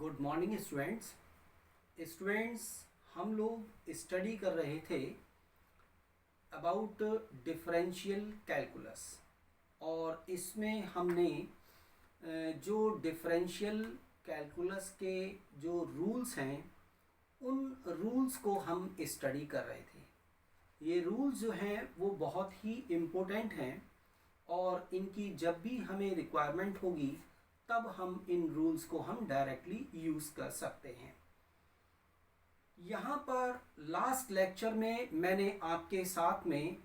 Good morning students. हम लोग study कर रहे थे अबाउट डिफरेंशियल कैलकुलस और इसमें हमने जो डिफरेंशियल कैलकुलस के जो रूल्स हैं उन रूल्स को हम स्टडी कर रहे थे। ये रूल्स जो हैं वो बहुत ही इम्पोर्टेंट हैं और इनकी जब भी हमें रिक्वायरमेंट होगी तब हम इन रूल्स को हम डायरेक्टली यूज़ कर सकते हैं। यहाँ पर लास्ट लेक्चर में मैंने आपके साथ में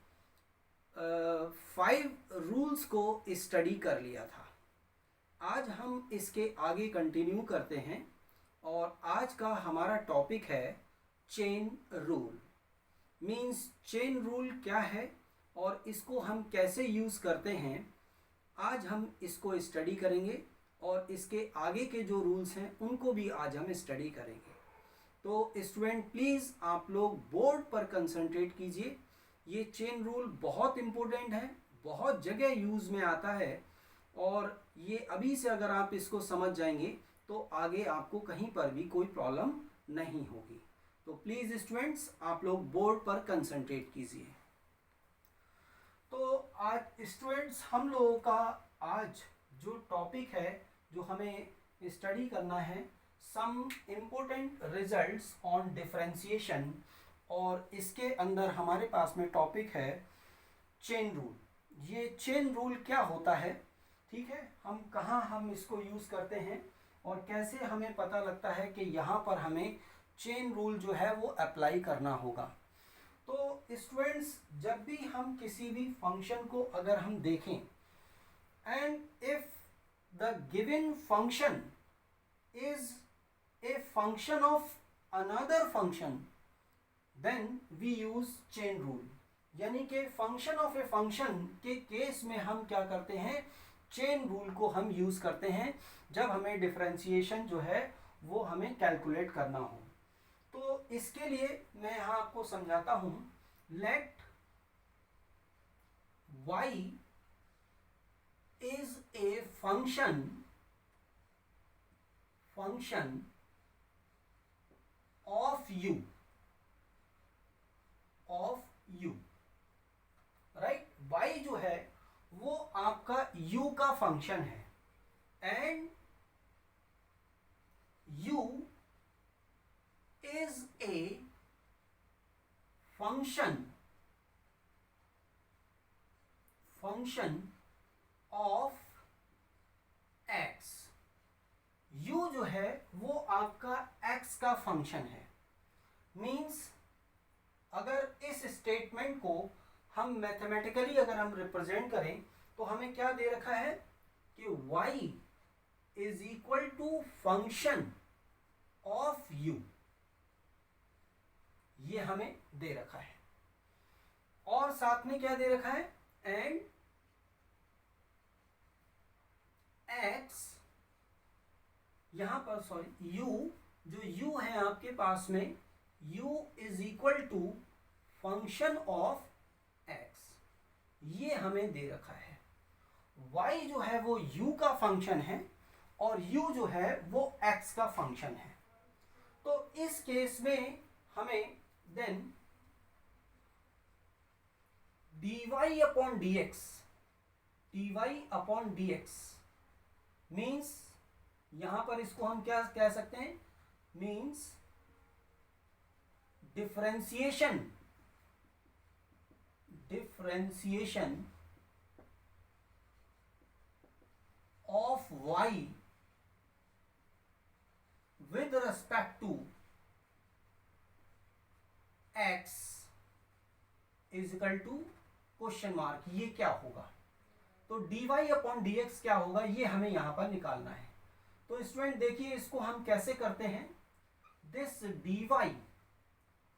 5 रूल्स को स्टडी कर लिया था। आज हम इसके आगे कंटिन्यू करते हैं और आज का हमारा टॉपिक है chain rule. Means chain rule क्या है और इसको हम कैसे यूज़ करते हैं, आज हम इसको स्टडी करेंगे और इसके आगे के जो रूल्स हैं उनको भी आज हम स्टडी करेंगे। तो स्टूडेंट प्लीज़ आप लोग बोर्ड पर कंसंट्रेट कीजिए। ये चेन रूल बहुत इम्पोर्टेंट है, बहुत जगह यूज़ में आता है और ये अभी से अगर आप इसको समझ जाएंगे तो आगे आपको कहीं पर भी कोई प्रॉब्लम नहीं होगी। तो प्लीज़ स्टूडेंट्स आप लोग बोर्ड पर कंसंट्रेट कीजिए। तो आज स्टूडेंट्स हम लोगों का आज जो टॉपिक है जो हमें स्टडी करना है some important results on differentiation और इसके अंदर हमारे पास में टॉपिक है चेन रूल। ये चेन रूल क्या होता है, ठीक है, हम कहाँ हम इसको यूज़ करते हैं और कैसे हमें पता लगता है कि यहाँ पर हमें चेन रूल जो है वो अप्लाई करना होगा। तो स्टूडेंट्स जब भी हम किसी भी फंक्शन को अगर हम देखें and if the given function is a function of another function then we use chain rule. यानी कि फंक्शन ऑफ ए फंक्शन के केस में हम क्या करते हैं, चेन रूल को हम यूज करते हैं जब हमें डिफरेंशिएशन जो है वो हमें कैलकुलेट करना हो। तो इसके लिए मैं यहाँ आपको समझाता हूँ। Let y is a function of u, right. y जो है वो आपका u का फंक्शन है and u is a function of x। u जो है वो आपका x का फंक्शन है। मीन्स अगर इस स्टेटमेंट को हम मैथमेटिकली अगर हम रिप्रेजेंट करें तो हमें क्या दे रखा है कि y is equal to function of u, ये हमें दे रखा है और साथ में क्या दे रखा है एंड x, यहां पर सॉरी u, जो u है आपके पास में u is equal to function of x, ये हमें दे रखा है। y जो है वो u का फंक्शन है और u जो है वो x का फंक्शन है। तो इस केस में हमें then dy upon dx means यहां पर इसको हम क्या कह सकते हैं, means differentiation of y with respect to x is equal to question mark, ये क्या होगा। तो dy अपॉन dx क्या होगा ये हमें यहां पर निकालना है। तो स्टूडेंट देखिए इसको हम कैसे करते हैं, दिस dy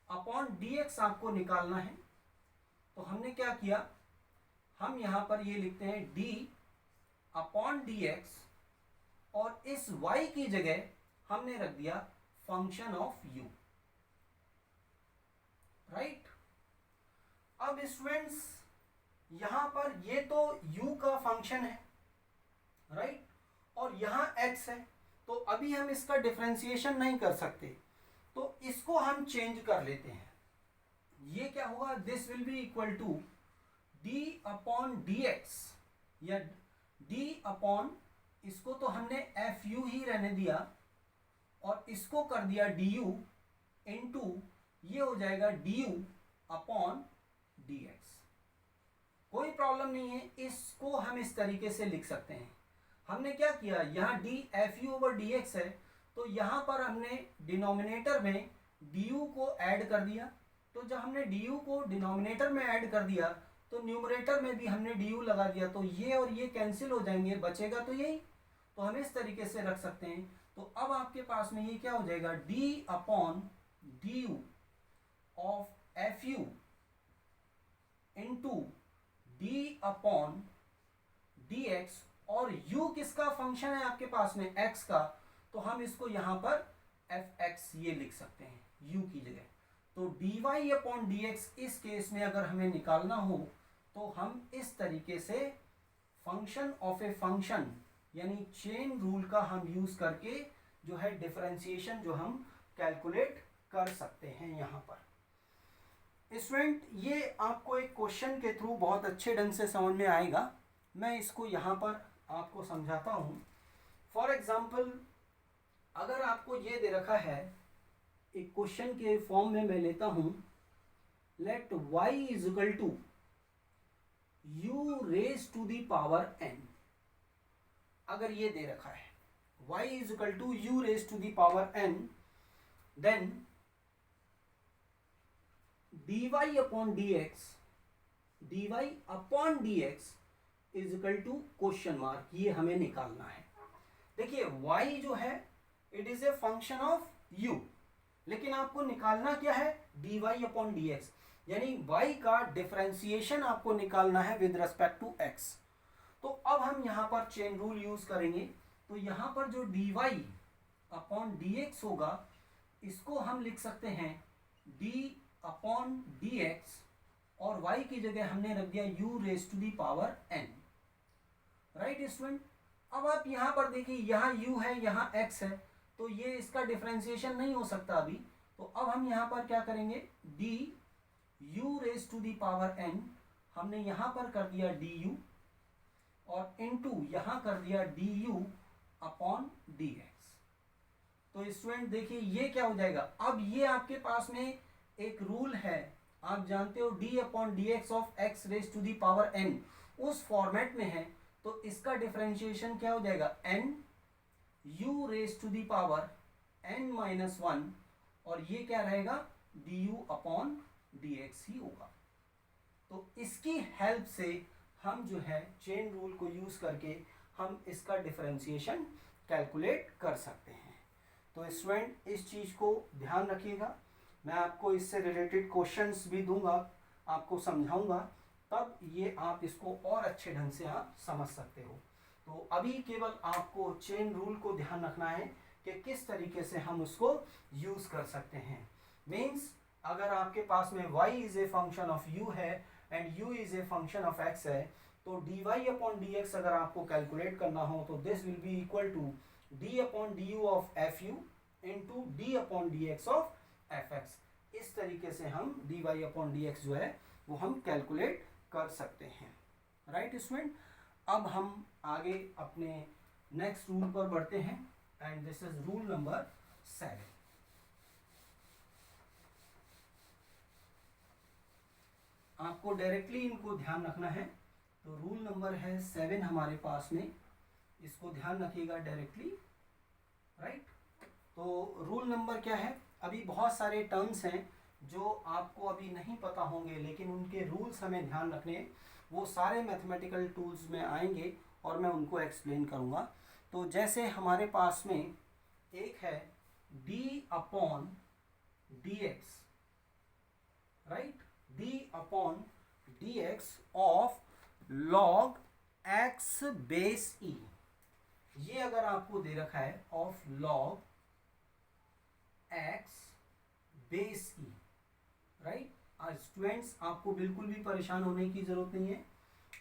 अपॉन dx आपको निकालना है। तो हमने क्या किया, हम यहां पर ये लिखते हैं d अपॉन dx और इस y की जगह हमने रख दिया फंक्शन ऑफ u, राइट। अब स्टूडेंट्स यहां पर ये तो u का फंक्शन है, राइट, और यहां x है। तो अभी हम इसका डिफरेंशिएशन नहीं कर सकते, तो इसको हम चेंज कर लेते हैं। ये क्या होगा, this will be equal to D upon D X, या डी अपॉन, इसको तो हमने एफ यू ही रहने दिया और इसको कर दिया डी यू इंटू, ये हो जाएगा D you upon D x. कोई प्रॉब्लम नहीं है, इसको हम इस तरीके से लिख सकते हैं। हमने क्या किया, यहाँ D F you over D x है, तो यहाँ पर हमने डिनोमिनेटर में डी यू को ऐड कर दिया। तो जब हमने डी यू को डिनोमिनेटर में ऐड कर दिया तो न्यूमरेटर में भी हमने डी यू लगा दिया, तो ये और ये कैंसिल हो जाएंगे, बचेगा तो यही। तो हम इस तरीके से रख सकते हैं। तो अब आपके पास में ये क्या हो जाएगा, D upon D you of F you into d upon D x, और u किसका फंक्शन है आपके पास में, x का, तो हम इसको यहां पर fx ये लिख सकते हैं u की जगह। तो dy अपॉन dx इस केस में अगर हमें निकालना हो तो हम इस तरीके से फंक्शन ऑफ ए फंक्शन यानी चेन रूल का हम यूज करके जो है डिफरेंशिएशन जो हम कैलकुलेट कर सकते हैं यहाँ पर। स्टूडेंट, ये आपको एक क्वेश्चन के थ्रू बहुत अच्छे ढंग से समझ में आएगा। मैं इसको यहाँ पर आपको समझाता हूँ। फॉर एग्जाम्पल, अगर आपको ये दे रखा है एक क्वेश्चन के फॉर्म में, मैं लेता हूँ, let y is equal to u raise to the power n। अगर ये दे रखा है y is equal to u raise to the power n, then dy upon dx, dy upon dx is equal to question mark, ये हमें निकालना है। देखिए y जो है it is a function of u, लेकिन आपको निकालना क्या है, dy अपॉन dx, यानी y का डिफरेंशिएशन आपको निकालना है विद रेस्पेक्ट टू x। तो अब हम यहाँ पर चेन रूल यूज करेंगे। तो यहाँ पर जो dy अपॉन dx होगा, इसको हम लिख सकते हैं d अपॉन dx, और y की जगह हमने रख दिया u raise to the power n। Right student, अब आप यहाँ पर देखिए, यहाँ u है, यहाँ x है, तो ये इसका डिफरेंशिएशन नहीं हो सकता अभी। तो अब हम यहाँ पर क्या करेंगे, D U raise to the power n हमने यहाँ पर कर दिया डी यू, और इनटू यहाँ कर दिया D you upon D x. तो स्टूडेंट देखिए ये क्या हो जाएगा, अब ये आपके पास में एक रूल है, आप जानते हो d upon D x of x raise to the power n उस फॉर्मेट में है। तो इसका डिफरेंशिएशन क्या हो जाएगा, n u raise to the power n minus 1, और ये क्या रहेगा, du अपॉन dx ही होगा। तो इसकी हेल्प से हम जो है चेन रूल को यूज करके हम इसका डिफरेंशिएशन कैलकुलेट कर सकते हैं। तो स्टूडेंट इस चीज को ध्यान रखिएगा, मैं आपको इससे रिलेटेड क्वेश्चंस भी दूंगा, आपको समझाऊंगा, तब ये आप इसको और अच्छे ढंग से आप समझ सकते हो। तो अभी केवल आपको चेन रूल को ध्यान रखना है कि किस तरीके से हम उसको यूज कर सकते हैं। मीन्स अगर आपके पास में y is a function of u है and u is a function of x है, तो dy अपॉन dx अगर आपको कैलकुलेट करना हो तो this will be equal to d upon du of fu into d upon dx of fx। इस तरीके से हम dy अपॉन dx जो है वो हम कैलकुलेट कर सकते हैं। राइट स्टूडेंट, अब हम आगे अपने नेक्स्ट रूल पर बढ़ते हैं, and this is rule number 7। आपको डायरेक्टली इनको ध्यान रखना है। तो रूल नंबर है 7 हमारे पास में, इसको ध्यान रखिएगा डायरेक्टली। राइट, तो रूल नंबर क्या है, अभी बहुत सारे टर्म्स हैं जो आपको अभी नहीं पता होंगे, लेकिन उनके रूल्स हमें ध्यान रखने, वो सारे मैथमेटिकल टूल्स में आएंगे और मैं उनको एक्सप्लेन करूँगा। तो जैसे हमारे पास में एक है d upon D x, right, d upon D x of log x base e। ये अगर आपको दे रखा है of log x base e, right. Students आपको बिल्कुल भी परेशान होने की जरूरत नहीं है।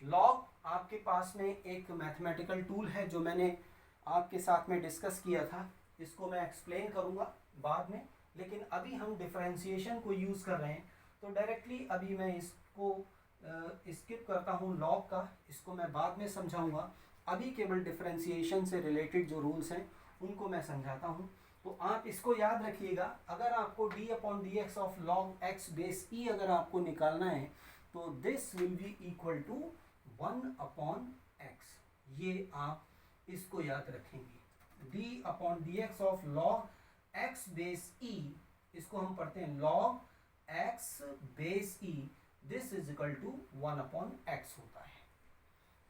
लॉग आपके पास में एक मैथमेटिकल टूल है जो मैंने आपके साथ में डिस्कस किया था, इसको मैं एक्सप्लेन करूँगा बाद में, लेकिन अभी हम डिफरेंशिएशन को यूज़ कर रहे हैं, तो डायरेक्टली अभी मैं इसको स्किप करता हूँ लॉग का, इसको मैं बाद में समझाऊंगा। अभी केवल डिफरेंशिएशन से रिलेटेड जो रूल्स हैं उनको मैं समझाता हूँ। तो आप इसको याद रखिएगा, अगर आपको d upon D x of log x base e अगर आपको निकालना है तो this will be equal to 1 upon x. ये आप इसको याद रखेंगे, d upon D x of log x base e, इसको हम पढ़ते हैं log x base e, this is equal to 1 upon x होता है।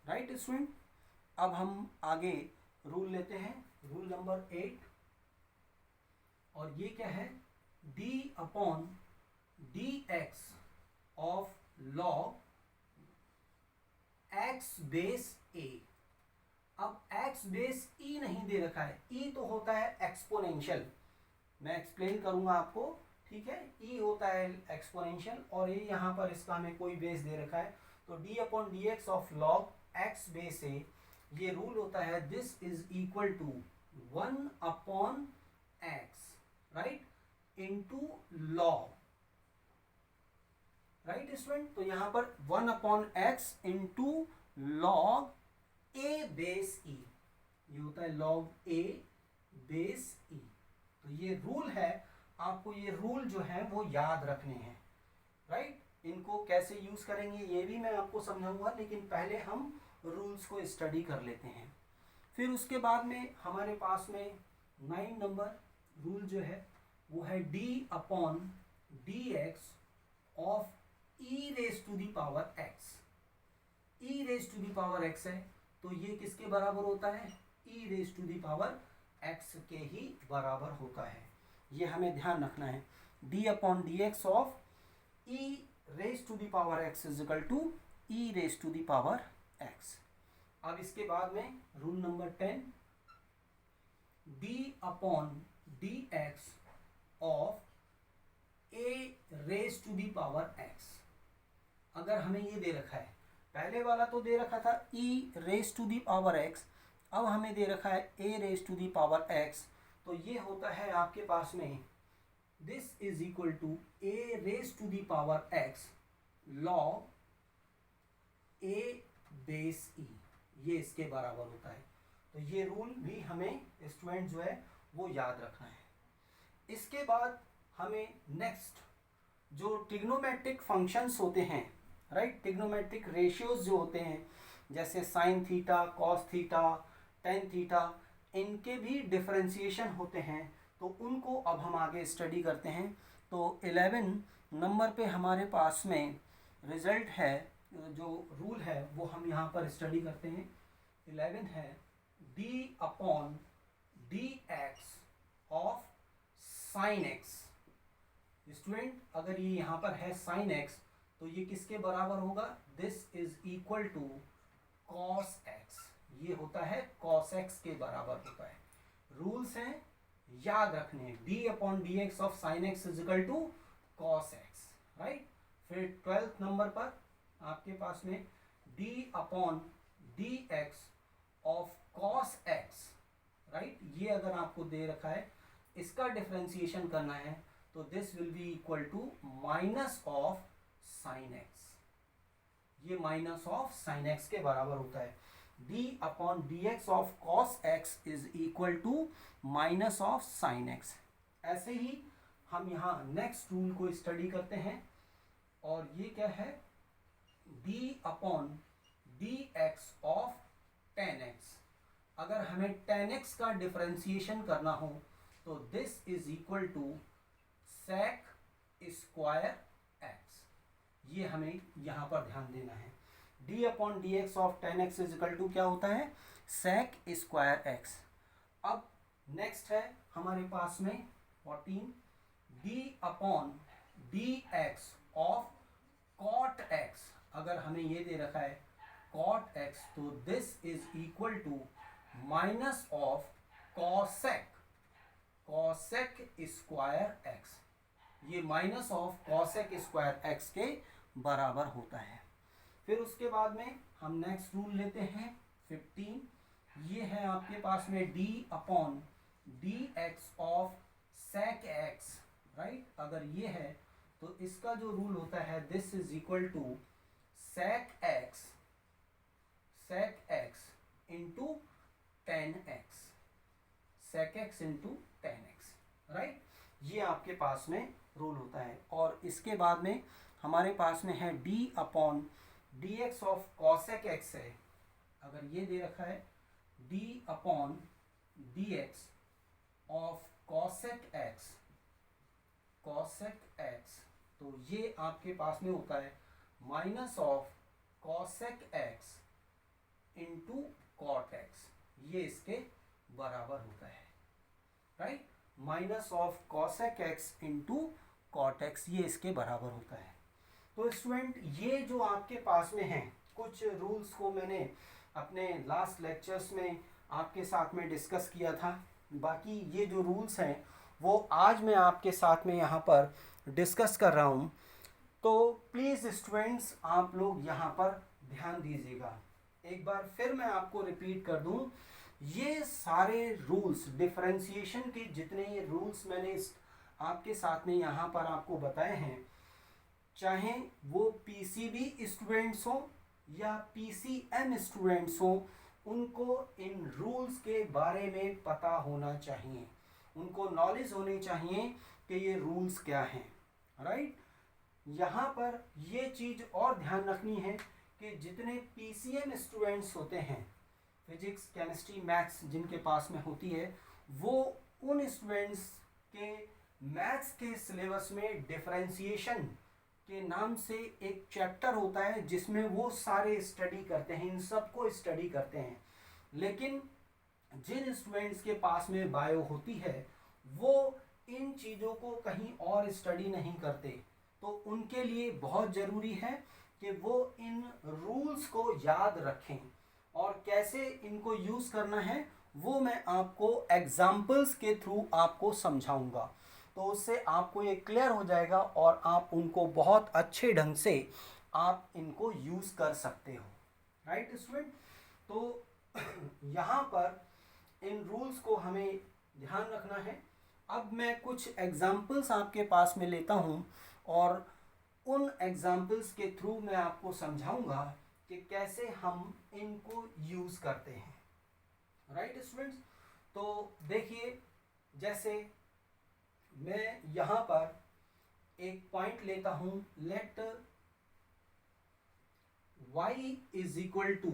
राइट स्टूडेंट, अब हम आगे रूल लेते हैं, रूल नंबर 8, और ये क्या है, d upon D x of log x base a। अब x बेस e नहीं दे रखा है, e तो होता है एक्सपोनेंशियल, मैं एक्सप्लेन करूंगा आपको, ठीक है। e होता है एक्सपोनेंशियल और ये यहाँ पर इसका हमें कोई बेस दे रखा है, तो d upon D x of log x base a, ये रूल होता है this is equal to 1 upon x, right, into log, right student. तो यहां पर 1 upon X into log A base E, ये होता है लॉग ए बेस ई। तो ये रूल है, आपको ये रूल जो है वो याद रखने हैं, राइट। इनको कैसे यूज करेंगे ये भी मैं आपको समझाऊंगा, लेकिन पहले हम रूल्स को स्टडी कर लेते हैं। फिर उसके बाद में हमारे पास में 9 नंबर रूल जो है वो है d upon D x of E raise to the power x। E raise to the power x है, तो ये किसके बराबर होता है, e raise to the power x के ही बराबर होता है, ये हमें ध्यान रखना है। d upon D x of E raise to the power x is equal to E raise to the power x। अब इसके बाद में rule number 10, d upon D x of A raise to the power x। अगर हमें ये दे रखा है, पहले वाला तो दे रखा था e raise to the power x, अब हमें दे रखा है a raise to the power x, तो ये होता है आपके पास में this is equal to a raise to the power x log a base e, ये इसके बराबर होता है। तो ये रूल भी हमें स्टूडेंट जो है वो याद रखना है। इसके बाद हमें नेक्स्ट जो ट्रिग्नोमेट्रिक फंक्शंस होते हैं, राइट, ट्रिग्नोमेट्रिक रेशियोज जो होते हैं, जैसे sine theta, cos theta, tan theta, इनके भी डिफरेंशिएशन होते हैं, तो उनको अब हम आगे स्टडी करते हैं। तो 11 नंबर पे हमारे पास में रिजल्ट है, जो रूल है वो हम यहाँ पर स्टडी करते हैं। 11 है d upon D x of sine x. Student, अगर ये यहाँ पर है साइन एक्स, तो ये किसके बराबर होगा, this is equal to cos X, ये होता है कॉस एक्स के बराबर होता है। रूल्स हैं याद रखने, d upon D x of sine x is equal to cos x, right. फिर 12th नंबर पर आपके पास में d upon D x of cos x, right, ये अगर आपको दे रखा है, इसका डिफरेंशिएशन करना है, तो this will be equal to minus of sine x, ये माइनस ऑफ साइन एक्स के बराबर होता है। d upon D x of cos x is equal to minus of sine x. ऐसे ही हम यहाँ नेक्स्ट रूल को स्टडी करते हैं, और ये क्या है, d upon D x of tan x. अगर हमें टेन एक्स का डिफरेंशिएशन करना हो तो this is equal to sec square x, ये हमें यहाँ पर ध्यान देना है। d upon D x of tan x is equal to क्या होता है, सेक स्क्वायर एक्स। अब नेक्स्ट है हमारे पास में 14, d upon D x of cot x. अगर हमें ये दे रखा है कॉट एक्स, तो this is equal to minus of cosec, cosec square x, ये minus of cosec square x के बराबर होता है। फिर उसके बाद में हम नेक्स्ट रूल लेते हैं 15, ये है आपके पास में d upon D x of sec x, right. अगर ये है तो इसका जो रूल होता है this is equal to sec x into tan x, sec x into tan x, right. ये आपके पास में रूल होता है। और इसके बाद में हमारे पास में है d upon D x of cosec x है। अगर ये दे रखा है d upon D x of cosec x, तो ये आपके पास में होता है minus of cosec x into cot x, ये इसके बराबर होता है, right. Minus of cosec x into cot x, ये इसके बराबर होता है। तो स्टूडेंट ये जो आपके पास में है, कुछ रूल्स को मैंने अपने लास्ट लेक्चर्स में आपके साथ में डिस्कस किया था। बाकी ये जो रूल्स हैं वो आज मैं आपके साथ में यहाँ पर डिस्कस कर रहा हूँ। तो प्लीज़ स्टूडेंट्स आप लोग यहाँ पर ध्यान दीजिएगा। एक बार फिर मैं आपको रिपीट कर दूँ, ये सारे रूल्स, डिफरेंशिएशन के जितने ये रूल्स मैंने आपके साथ में यहाँ पर आपको बताए हैं, चाहे वो पीसीबी स्टूडेंट्स हो या पीसीएम स्टूडेंट्स हो, उनको इन रूल्स के बारे में पता होना चाहिए, उनको नॉलेज होनी चाहिए कि ये रूल्स क्या हैं, राइट। यहाँ पर ये चीज़ और ध्यान रखनी है कि जितने पीसीएम स्टूडेंट्स होते हैं, फिजिक्स केमिस्ट्री मैथ्स जिनके पास में होती है, वो उन स्टूडेंट्स के मैथ्स के सिलेबस में डिफरेंशिएशन के नाम से एक चैप्टर होता है जिसमें वो सारे स्टडी करते हैं, इन सब को स्टडी करते हैं। लेकिन जिन स्टूडेंट्स के पास में बायो होती है वो इन चीज़ों को कहीं और स्टडी नहीं करते, तो उनके लिए बहुत ज़रूरी है कि वो इन रूल्स को याद रखें और कैसे इनको यूज़ करना है वो मैं आपको एग्जाम्पल्स के थ्रू आपको समझाऊंगा। तो उससे आपको ये क्लियर हो जाएगा और आप उनको बहुत अच्छे ढंग से आप इनको यूज़ कर सकते हो, राइट स्टूडेंट। तो यहाँ पर इन रूल्स को हमें ध्यान रखना है। अब मैं कुछ एग्जाम्पल्स आपके पास में लेता हूँ और उन एग्जाम्पल्स के थ्रू मैं आपको समझाऊंगा कि कैसे हम इनको यूज़ करते हैं, राइट स्टूडेंट्स। तो देखिए, जैसे मैं यहाँ पर एक पॉइंट लेता हूँ, let y is equal to,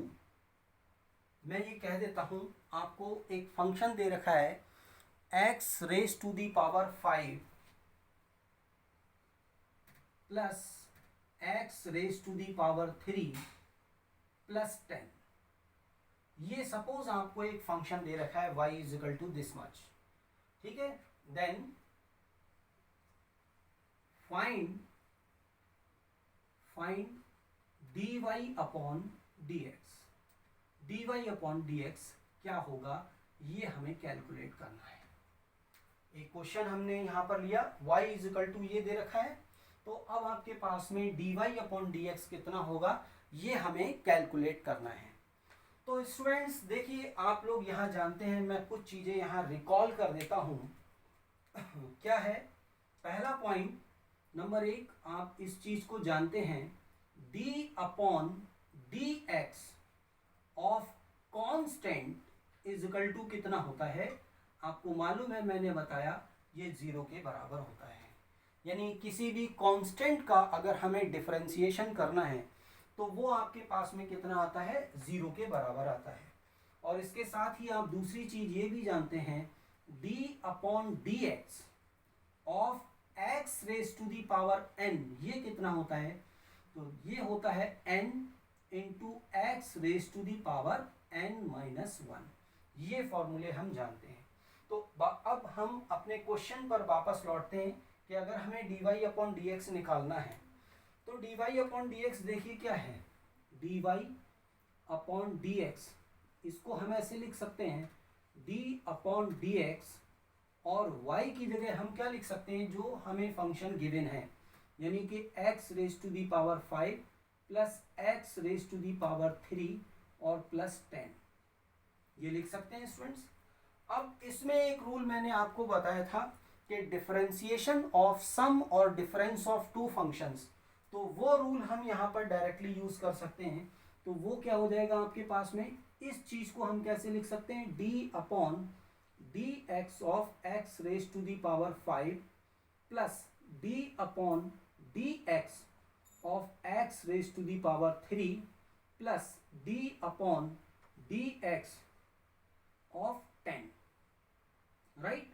मैं ये कह देता हूँ आपको, एक फंक्शन दे रखा है x raise to the power 5 plus x raise to the power 3 plus 10। ये सपोज आपको एक फंक्शन दे रखा है y is equal to this much, ठीक है। Then find dy upon dx, dy upon dx क्या होगा ये हमें कैलकुलेट करना है। एक क्वेश्चन हमने यहाँ पर लिया, y इज इक्वल टू ये दे रखा है, तो अब आपके पास में dy अपॉन dx कितना होगा ये हमें कैलकुलेट करना है। तो स्टूडेंट्स देखिए, आप लोग यहाँ जानते हैं, मैं कुछ चीज़ें यहाँ रिकॉल कर देता हूँ। क्या है पहला पॉइंट, नंबर 1, आप इस चीज़ को जानते हैं, d upon D x of constant is equal to कितना होता है, आपको मालूम है, मैंने बताया ये 0 के बराबर होता है। यानी किसी भी कांस्टेंट का अगर हमें डिफरेंशिएशन करना है तो वो आपके पास में कितना आता है, 0 के बराबर आता है। और इसके साथ ही आप दूसरी चीज़ ये भी जानते हैं, d upon D x of x raise to the power n, ये कितना होता है, तो ये होता है n into x raise to the power n minus 1। ये फॉर्मूले हम जानते हैं। तो अब हम अपने क्वेश्चन पर वापस लौटते हैं कि अगर हमें dy अपॉन डी एक्स निकालना है तो dy अपॉन डी एक्स देखिए क्या है, dy अपॉन डी एक्स, इसको हम ऐसे लिख सकते हैं d अपॉन डी एक्स, और y की जगह हम क्या लिख सकते हैं जो हमें फंक्शन गिवन है, यानी कि x raise to the power 5 plus x raise to the power 3 और प्लस 10। ये लिख सकते हैं स्टूडेंट्स। अब इसमें एक रूल मैंने आपको बताया था कि डिफरेंशिएशन ऑफ सम और डिफरेंस ऑफ टू फंक्शंस, तो वो रूल हम यहाँ पर डायरेक्टली यूज कर सकते हैं। तो वो क्या हो जाएगा आपके पास में, इस चीज को हम कैसे लिख सकते हैं, d upon D x of x raise to the power 5 plus d upon D x of x raise to the power 3 plus d upon D x of 10, right.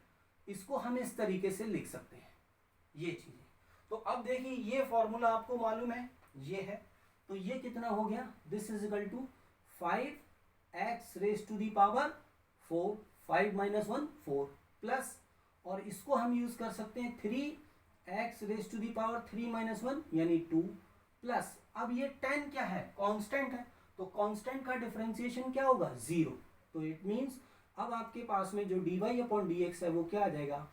इसको हम इस तरीके से लिख सकते हैं ये चीजें। तो अब देखिए ये फॉर्मूला आपको मालूम है, ये है, तो ये कितना हो गया, this is equal to 5x raise to the power 4, 5 minus 1 4 plus, और इसको हम यूज कर सकते हैं 3x raise to the power 3 minus 1 यानी 2 प्लस, अब ये 10 क्या है, कांस्टेंट है, तो कांस्टेंट का डिफरेंशिएशन क्या होगा, 0। तो इट मींस अब आपके पास में जो dy अपॉन डी एक्स है वो क्या आ जाएगा,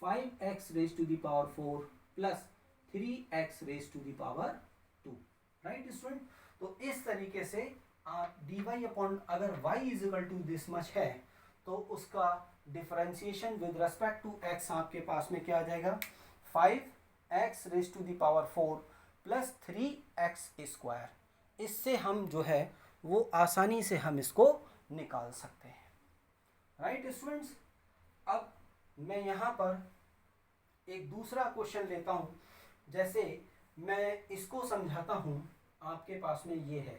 5x raise to the power 4 plus 3x raise to the power 2, right student. तो इस तरीके से आप dy अपॉन, अगर y is equal to this much है तो उसका differentiation with respect to x आपके पास में क्या आ जाएगा, 5x raise to the power 4 plus 3x square. इससे हम जो है वो आसानी से हम इसको निकाल सकते हैं, राइट स्टूडेंट्स। अब मैं यहाँ पर एक दूसरा क्वेश्चन लेता हूँ, जैसे मैं इसको समझाता हूँ, आपके पास में ये है,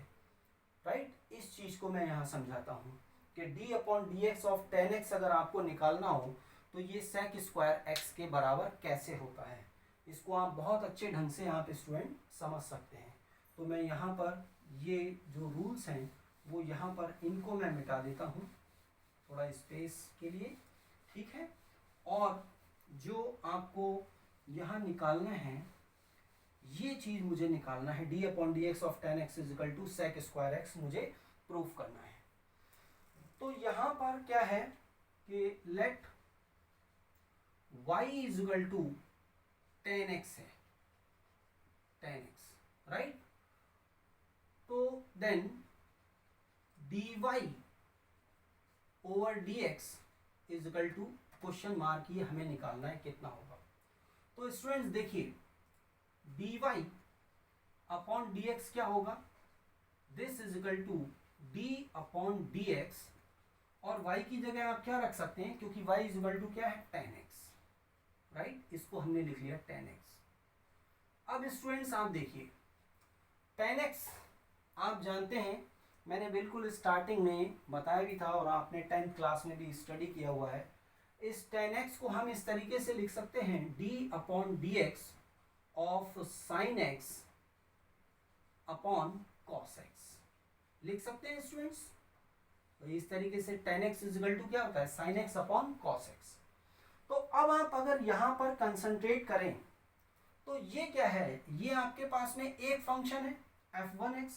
राइट। इस चीज़ को मैं यहाँ समझाता हूँ कि d upon D x of 10x अगर आपको निकालना हो तो ये सेक स्क्वायर x के बराबर कैसे होता है, इसको आप बहुत अच्छे ढंग से आप स्टूडेंट समझ सकते हैं। तो मैं यहाँ पर ये जो रूल्स हैं वो यहाँ पर इनको मैं मिटा देता हूँ थोड़ा स्पेस के लिए, ठीक है। और जो आपको यहाँ निकालना है, ये चीज़ मुझे निकालना है, d upon D x of 10x is equal to sec square x मुझे प्रूफ करना है। तो यहाँ पर क्या है कि let y is equal to 10x है, 10x, राइट। तो then dy over dx is equal to question mark, ये हमें निकालना है कितना होगा। तो स्टूडेंट्स देखिए dy अपॉन dx क्या होगा, this is equal to d upon dx, और y की जगह आप क्या रख सकते हैं, क्योंकि y इज इक्वल टू क्या है 10x, राइट। इसको हमने लिख लिया 10x। अब स्टूडेंट्स आप देखिए 10x आप जानते हैं, मैंने बिल्कुल स्टार्टिंग में बताया भी था और आपने 10th क्लास में भी स्टडी किया हुआ है। इस 10x को हम इस तरीके से लिख सकते हैं, d upon D x of sine x upon cos x, लिख सकते हैं स्टूडेंट्स। तो इस तरीके से 10x इज इक्वल टू क्या होता है, sine x upon cos x. तो अब आप अगर यहाँ पर कंसंट्रेट करें तो ये क्या है, ये आपके पास में एक फंक्शन है f1x,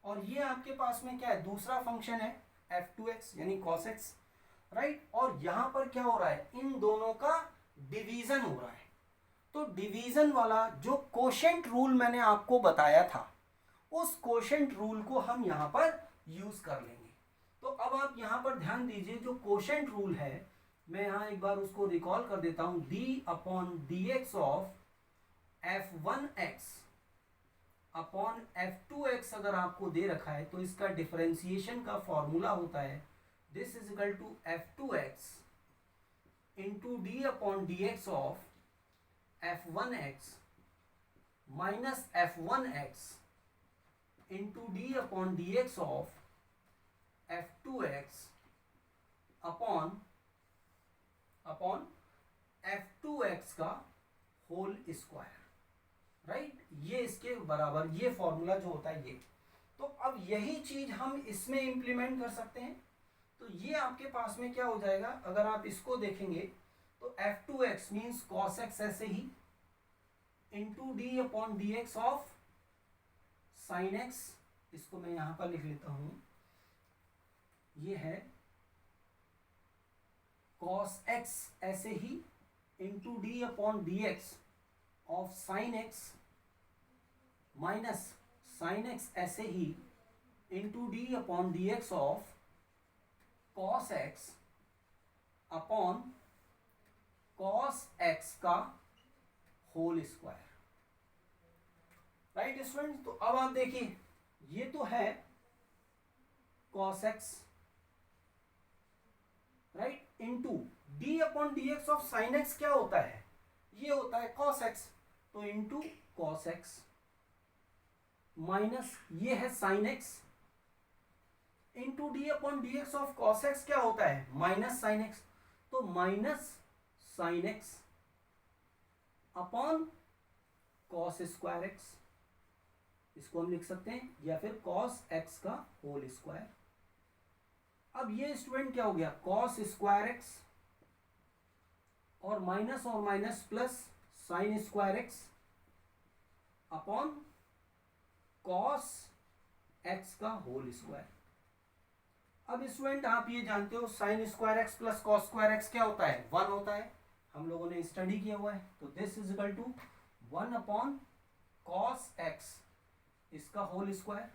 और ये आपके पास में क्या है, दूसरा फंक्शन है f2x यानी cos x, राइट। और यहाँ पर क्या हो रहा है, इन दोनों का डिवीजन हो रहा है। तो डिवीजन वाला जो कोशेंट रूल मैंने आपको बताया था, उस कोशेंट रूल को हम यहाँ पर यूज कर लेंगे। तो अब आप यहाँ पर ध्यान दीजिए, जो कोशेंट रूल है मैं यहाँ एक बार उसको रिकॉल कर देता हूँ, d upon D x of f1x upon f2x अगर आपको दे रखा है तो इसका डिफरेंशिएशन का फॉर्मूला होता है, this is equal to f2x into d upon D x of f1x minus f1x into d upon D x of f2x upon f2x का होल स्क्वायर, राइट। ये इसके बराबर, ये फॉर्मूला जो होता है ये। तो अब यही चीज हम इसमें इंप्लीमेंट कर सकते हैं। तो ये आपके पास में क्या हो जाएगा, अगर आप इसको देखेंगे तो f2x मीन्स cos x ऐसे ही into d upon D x of sine x, इसको मैं यहां पर लिख लेता हूं, ये है cos x ऐसे ही into d upon D x of sine x minus sine x ऐसे ही into d upon D x of cos x upon cos x का होल स्क्वायर। राइट स्टूडेंट, तो अब आप देखिए ये तो है cos x, right, into d upon D x of sine x क्या होता है, ये होता है cos x, तो इनटू cos x माइनस ये है sine x into d upon D x of cos x क्या होता है माइनस साइन x, तो minus sine x upon cos square x, इसको हम लिख सकते हैं, या फिर cos x का होल स्क्वायर। अब ये स्टूडेंट क्या हो गया cos स्क्वायर x और minus plus sine square x upon cos x का होल स्क्वायर। अब स्टूडेंट आप ये जानते हो sine square x plus cos square x क्या होता है 1 होता है, हम लोगों ने स्टडी किया हुआ है, तो this is equal to 1 upon cos x इसका होल स्क्वायर।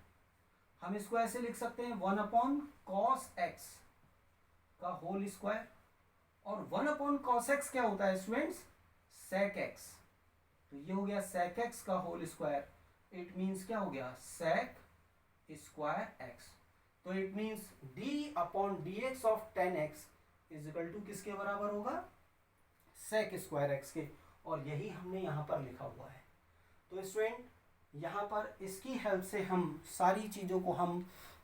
हम इसको ऐसे लिख सकते हैं 1 अपॉन cos x का होल स्क्वायर, और 1 अपॉन cos x क्या होता है स्टूडेंट्स sec x, तो ये हो गया sec x का होल स्क्वायर, इट मीन्स क्या हो गया sec स्क्वायर x, तो it means d upon D x of tan x is equal to किसके बराबर होगा sec स्क्वायर x के, और यही हमने यहाँ पर लिखा हुआ है। तो स्टूडेंट यहाँ पर इसकी हेल्प से हम सारी चीज़ों को हम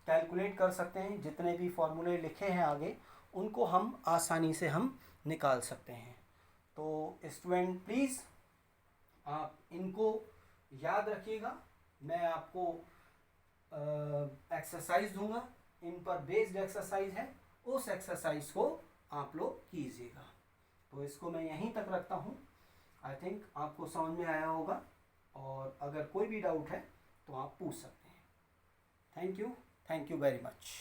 कैलकुलेट कर सकते हैं, जितने भी फॉर्मूले लिखे हैं आगे उनको हम आसानी से हम निकाल सकते हैं। तो स्टूडेंट प्लीज़ आप इनको याद रखिएगा, मैं आपको एक्सरसाइज दूंगा, इन पर बेस्ड एक्सरसाइज है, उस एक्सरसाइज को आप लोग कीजिएगा। तो इसको मैं यहीं तक रखता हूँ, आई थिंक आपको समझ में आया होगा, और अगर कोई भी डाउट है तो आप पूछ सकते हैं। Thank you very much.